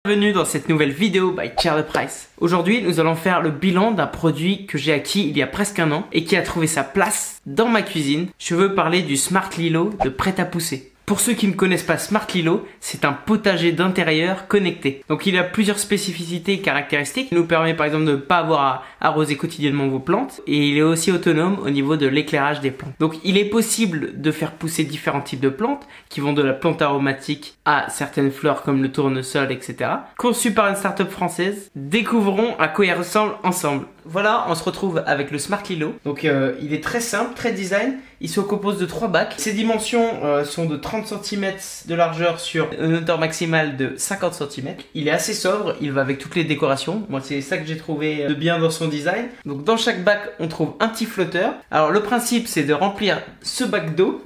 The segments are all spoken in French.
Bienvenue dans cette nouvelle vidéo by Charles Price. Aujourd'hui, nous allons faire le bilan d'un produit que j'ai acquis il y a presque un an et qui a trouvé sa place dans ma cuisine. Je veux parler du Smart Lilo de Prêt-à-Pousser. Pour ceux qui ne connaissent pas Smart Lilo, c'est un potager d'intérieur connecté. Donc il a plusieurs spécificités et caractéristiques. Il nous permet par exemple de ne pas avoir à arroser quotidiennement vos plantes. Et il est aussi autonome au niveau de l'éclairage des plantes. Donc il est possible de faire pousser différents types de plantes qui vont de la plante aromatique à certaines fleurs comme le tournesol, etc. Conçu par une start-up française, découvrons à quoi il ressemble ensemble. Voilà, on se retrouve avec le Smart Lilo. Donc il est très simple, très design. Il se compose de 3 bacs. Ses dimensions sont de 30 cm de largeur sur une hauteur maximale de 50 cm. Il est assez sobre, il va avec toutes les décorations. Moi, c'est ça que j'ai trouvé de bien dans son design. Donc dans chaque bac, on trouve un petit flotteur. Alors le principe, c'est de remplir ce bac d'eau.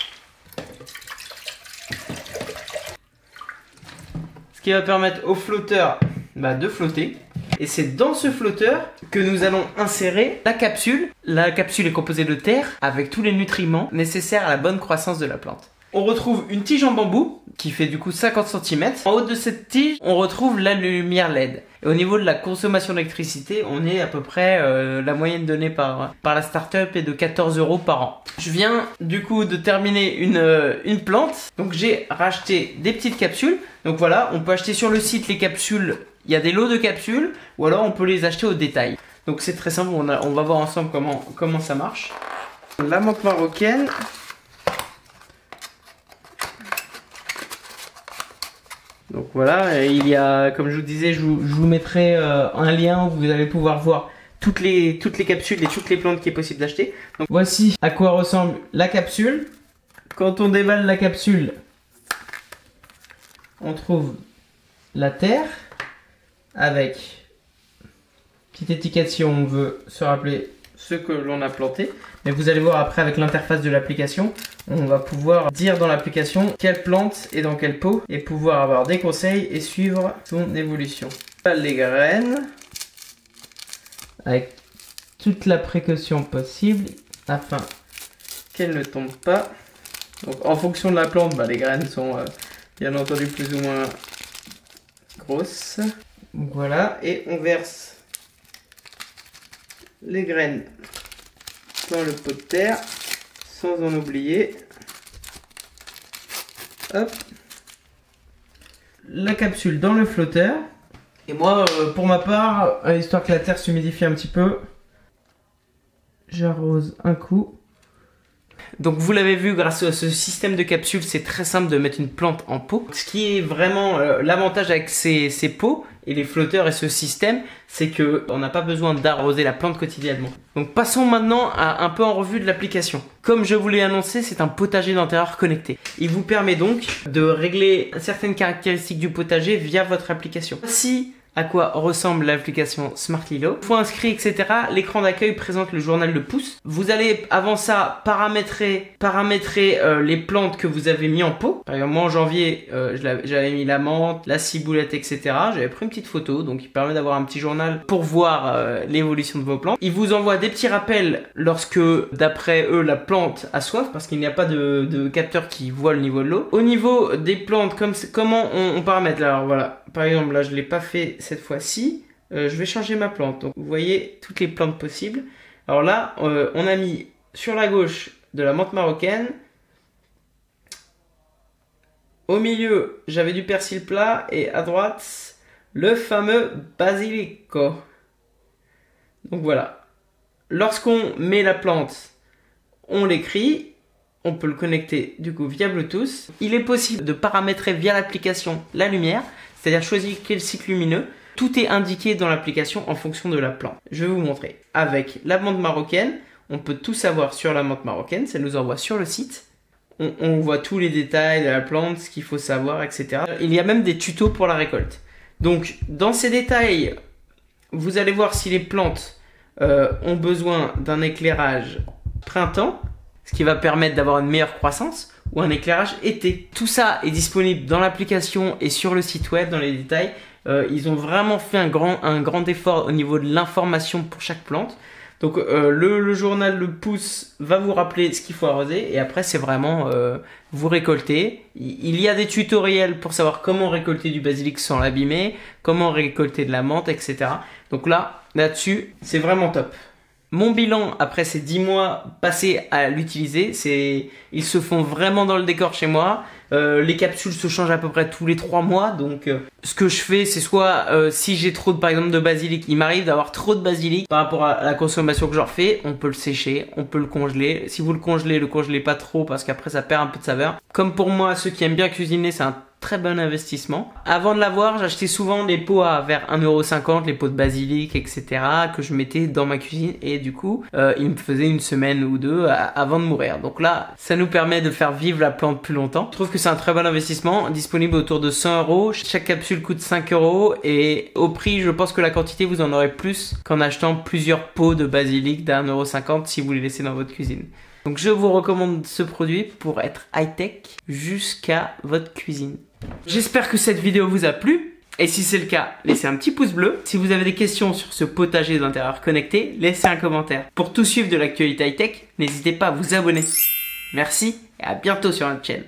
Ce qui va permettre au flotteur de flotter. Et c'est dans ce flotteur que nous allons insérer la capsule. La capsule est composée de terre avec tous les nutriments nécessaires à la bonne croissance de la plante. On retrouve une tige en bambou qui fait du coup 50 cm. En haut de cette tige, on retrouve la lumière LED. Et au niveau de la consommation d'électricité, on est à peu près, la moyenne donnée par la startup est de 14 € par an. Je viens du coup de terminer une plante. Donc j'ai racheté des petites capsules. Donc voilà, on peut acheter sur le site les capsules. Il y a des lots de capsules ou alors on peut les acheter au détail. Donc c'est très simple, on va voir ensemble comment ça marche. La menthe marocaine. Donc voilà, il y a, comme je vous disais, je vous mettrai un lien où vous allez pouvoir voir toutes les capsules et toutes les plantes qu'il est possible d'acheter. Donc voici à quoi ressemble la capsule. Quand on déballe la capsule, on trouve la terre avec petite étiquette si on veut se rappeler ce que l'on a planté. Mais vous allez voir après avec l'interface de l'application, on va pouvoir dire dans l'application quelle plante est dans quel pot et pouvoir avoir des conseils et suivre son évolution. Les graines avec toute la précaution possible afin qu'elles ne tombent pas. Donc en fonction de la plante, les graines sont bien entendu plus ou moins grosses. Voilà, et on verse les graines dans le pot de terre sans en oublier. Hop, la capsule dans le flotteur. Et moi, pour ma part, histoire que la terre s'humidifie un petit peu, j'arrose un coup. Donc vous l'avez vu, grâce à ce système de capsules, c'est très simple de mettre une plante en pot. Ce qui est vraiment l'avantage avec ces pots et les flotteurs et ce système, c'est que on n'a pas besoin d'arroser la plante quotidiennement. Donc passons maintenant à un peu en revue de l'application. Comme je vous l'ai annoncé, c'est un potager d'intérieur connecté. Il vous permet donc de régler certaines caractéristiques du potager via votre application. Voici à quoi ressemble l'application Smart Lilo. Fois inscrit, etc. L'écran d'accueil présente le journal de pousse. Vous allez avant ça paramétrer les plantes que vous avez mis en pot. Par exemple, moi en janvier, j'avais mis la menthe, la ciboulette, etc. J'avais pris une petite photo, donc il permet d'avoir un petit journal pour voir l'évolution de vos plantes. Il vous envoie des petits rappels lorsque, d'après eux, la plante a soif, parce qu'il n'y a pas de capteur qui voit le niveau de l'eau. Au niveau des plantes, comment on paramètre? Alors voilà. Par exemple, là, je ne l'ai pas fait cette fois-ci. Je vais changer ma plante. Donc, vous voyez toutes les plantes possibles. Alors là, on a mis sur la gauche de la menthe marocaine. Au milieu, j'avais du persil plat. Et à droite, le fameux basilico. Donc voilà. Lorsqu'on met la plante, on l'écrit. On peut le connecter du coup via Bluetooth. Il est possible de paramétrer via l'application la lumière. C'est-à-dire choisir quel cycle lumineux. Tout est indiqué dans l'application en fonction de la plante. Je vais vous montrer. Avec la menthe marocaine, on peut tout savoir sur la menthe marocaine. Ça nous envoie sur le site. On voit tous les détails de la plante, ce qu'il faut savoir, etc. Il y a même des tutos pour la récolte. Donc, dans ces détails, vous allez voir si les plantes ont besoin d'un éclairage printemps, ce qui va permettre d'avoir une meilleure croissance, ou un éclairage été. Tout ça est disponible dans l'application et sur le site web dans les détails. Ils ont vraiment fait un grand effort au niveau de l'information pour chaque plante. Donc le journal, le pouce va vous rappeler ce qu'il faut arroser et après c'est vraiment vous récoltez. Il y a des tutoriels pour savoir comment récolter du basilic sans l'abîmer, comment récolter de la menthe, etc. Donc là-dessus, c'est vraiment top. Mon bilan après ces 10 mois passés à l'utiliser, ils se font vraiment dans le décor chez moi. Les capsules se changent à peu près tous les 3 mois. Donc ce que je fais, c'est soit si j'ai trop par exemple de basilic, il m'arrive d'avoir trop de basilic par rapport à la consommation que j'en fais, on peut le sécher, on peut le congeler. Si vous le congelez pas trop parce qu'après ça perd un peu de saveur. Comme pour moi, ceux qui aiment bien cuisiner, c'est un très bon investissement. Avant de l'avoir, j'achetais souvent les pots à vers 1,50 €, les pots de basilic, etc. que je mettais dans ma cuisine et du coup, il me faisait une semaine ou deux avant de mourir. Donc là, ça nous permet de faire vivre la plante plus longtemps. Je trouve que c'est un très bon investissement, disponible autour de 100 €. Chaque capsule coûte 5 € et au prix, je pense que la quantité, vous en aurez plus qu'en achetant plusieurs pots de basilic d'1,50 € si vous les laissez dans votre cuisine. Donc je vous recommande ce produit pour être high-tech jusqu'à votre cuisine. J'espère que cette vidéo vous a plu. Et si c'est le cas, laissez un petit pouce bleu. Si vous avez des questions sur ce potager d'intérieur connecté, laissez un commentaire. Pour tout suivre de l'actualité high-tech, n'hésitez pas à vous abonner. Merci et à bientôt sur notre chaîne.